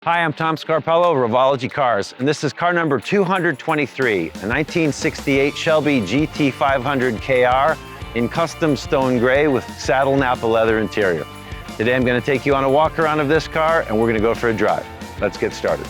Hi, I'm Tom Scarpello, Revology Cars, and this is car number 223, a 1968 Shelby GT500KR in custom stone gray with saddle Napa leather interior. Today I'm going to take you on a walk around of this car and we're going to go for a drive. Let's get started.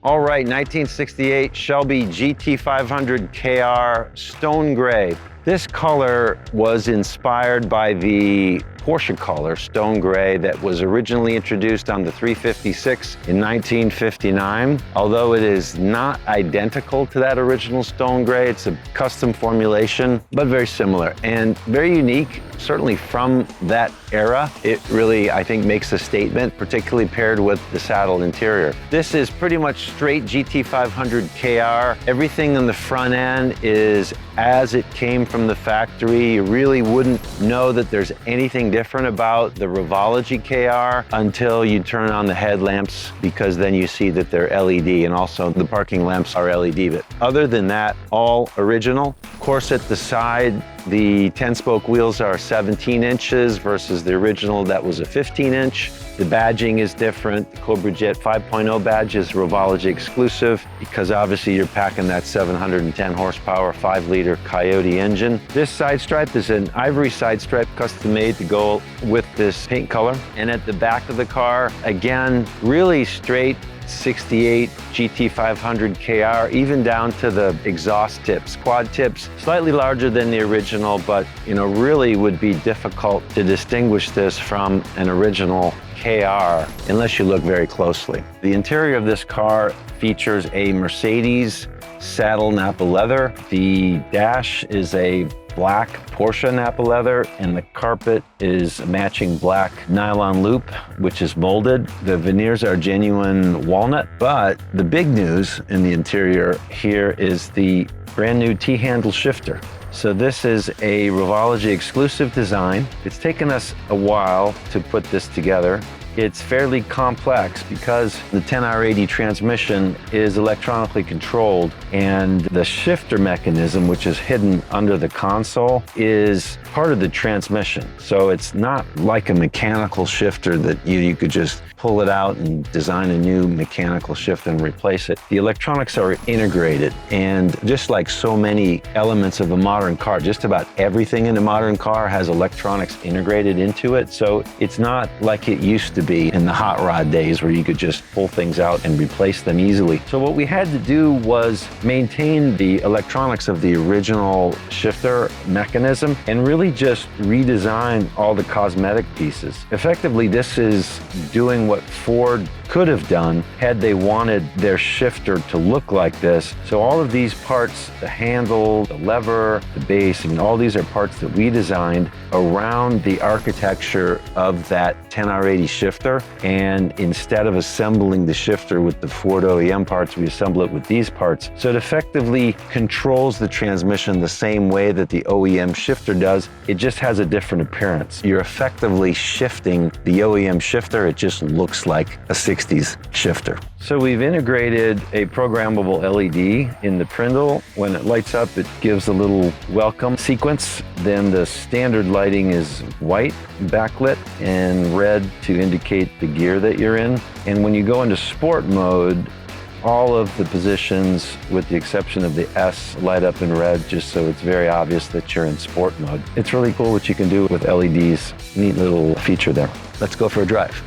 All right, 1968 Shelby GT500KR stone gray. This color was inspired by the Porsche color, stone gray, that was originally introduced on the 356 in 1959. Although it is not identical to that original stone gray, it's a custom formulation, but very similar and very unique, certainly from that era. It really, I think, makes a statement, particularly paired with the saddle interior. This is pretty much straight GT500KR. Everything on the front end is as it came from the factory. You really wouldn't know that there's anything different about the Revology KR until you turn on the headlamps, because then you see that they're LED, and also the parking lamps are LED. But other than that, all original. Of course, at the side, the 10-spoke wheels are 17 inches versus the original that was a 15-inch. The badging is different. The Cobra Jet 5.0 badge is Revology exclusive because obviously you're packing that 710 horsepower, 5-liter Coyote engine. This side stripe is an ivory side stripe, custom made to go with this paint color. And at the back of the car, again, really straight 68 GT500KR, even down to the exhaust tips. Quad tips, slightly larger than the original, but really would be difficult to distinguish this from an original KR unless you look very closely. The interior of this car features a Mercedes saddle Napa leather. The dash is a black Porsche Napa leather, and the carpet is matching black nylon loop, which is molded. The veneers are genuine walnut, but the big news in the interior here is the brand new T-handle shifter. So this is a Revology exclusive design. It's taken us a while to put this together. It's fairly complex because the 10R80 transmission is electronically controlled, and the shifter mechanism, which is hidden under the console, is part of the transmission. So it's not like a mechanical shifter that you could just pull it out and design a new mechanical shifter and replace it. The electronics are integrated, and just like so many elements of a modern car, just about everything in a modern car has electronics integrated into it. So it's not like it used to be in the hot rod days where you could just pull things out and replace them easily. So what we had to do was maintain the electronics of the original shifter mechanism and really just redesign all the cosmetic pieces. Effectively, this is doing what Ford could have done had they wanted their shifter to look like this. So all of these parts, the handle, the lever, the base, all these are parts that we designed around the architecture of that 10R80 shifter. And instead of assembling the shifter with the Ford OEM parts, we assemble it with these parts. So it effectively controls the transmission the same way that the OEM shifter does. It just has a different appearance. You're effectively shifting the OEM shifter. It just looks like a 60s shifter. So we've integrated a programmable LED in the prindle. When it lights up, it gives a little welcome sequence. Then the standard lighting is white backlit and red to indicate the gear that you're in. And when you go into sport mode, all of the positions, with the exception of the S, light up in red, just so it's very obvious that you're in sport mode. It's really cool what you can do with LEDs. Neat little feature there. Let's go for a drive.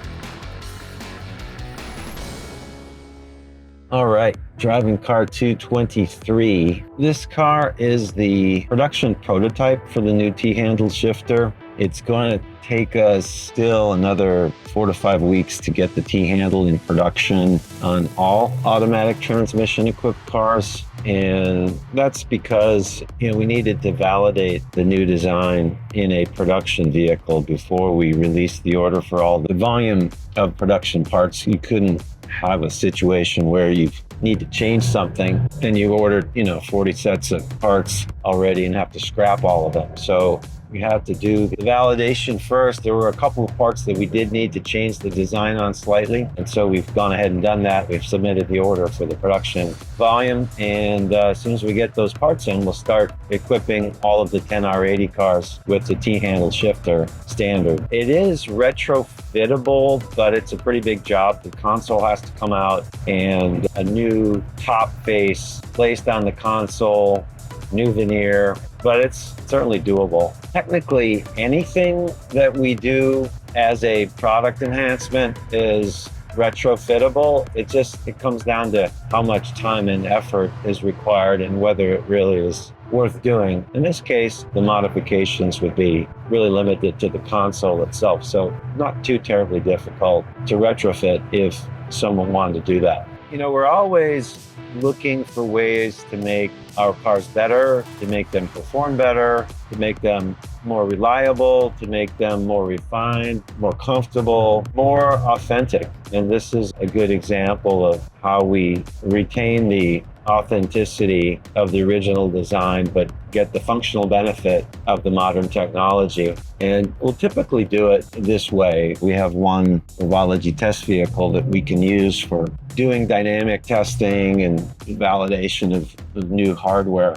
All right, driving car 223. This car is the production prototype for the new T-handle shifter. It's going to take us still another 4 to 5 weeks to get the T-handle in production on all automatic transmission equipped cars. And that's because we needed to validate the new design in a production vehicle before we released the order for all the volume of production parts. You couldn't have a situation where you need to change something and you ordered 40 sets of parts already and have to scrap all of them. So We had to do the validation first. There were a couple of parts that we did need to change the design on slightly. And so we've gone ahead and done that. We've submitted the order for the production volume. And as soon as we get those parts in, we'll start equipping all of the 10R80 cars with the T-handle shifter standard. It is retrofittable, but it's a pretty big job. The console has to come out and a new top face placed on the console, new veneer, but it's certainly doable. Technically, anything that we do as a product enhancement is retrofittable. It comes down to how much time and effort is required and whether it really is worth doing. In this case, the modifications would be really limited to the console itself, so not too terribly difficult to retrofit if someone wanted to do that. You know, we're always looking for ways to make our cars better, to make them perform better, to make them more reliable, to make them more refined, more comfortable, more authentic. And this is a good example of how we retain the authenticity of the original design, but get the functional benefit of the modern technology. And we'll typically do it this way. We have one Revology test vehicle that we can use for doing dynamic testing and validation of new hardware.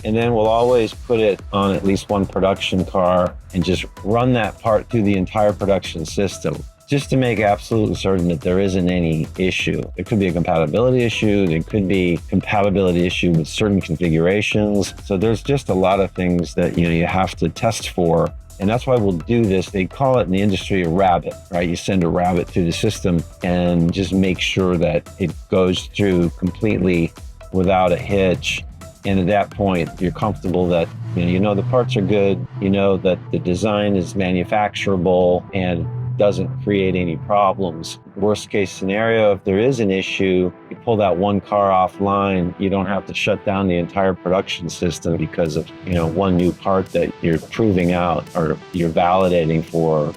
And then we'll always put it on at least one production car and just run that part through the entire production system, just to make absolutely certain that there isn't any issue. It could be a compatibility issue. It could be compatibility issue with certain configurations. So there's just a lot of things that you have to test for. And that's why we'll do this. They call it in the industry a rabbit, right? You send a rabbit through the system and just make sure that it goes through completely without a hitch. And at that point, you're comfortable that the parts are good, that the design is manufacturable and doesn't create any problems. Worst case scenario, if there is an issue, you pull that one car offline, you don't have to shut down the entire production system because of one new part that you're proving out or you're validating for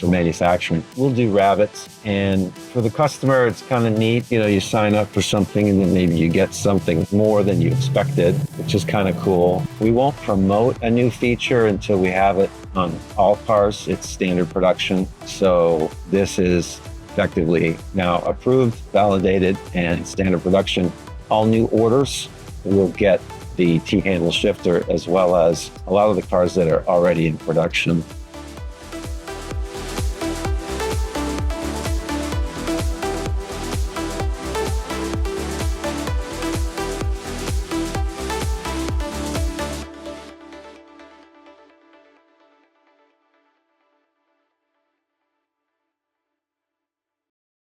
manufacturing. We'll do rabbits, and for the customer, it's kind of neat. You sign up for something and then maybe you get something more than you expected, which is kind of cool. We won't promote a new feature until we have it on all cars. It's standard production. So this is effectively now approved, validated, and standard production. All new orders will get the T-handle shifter, as well as a lot of the cars that are already in production.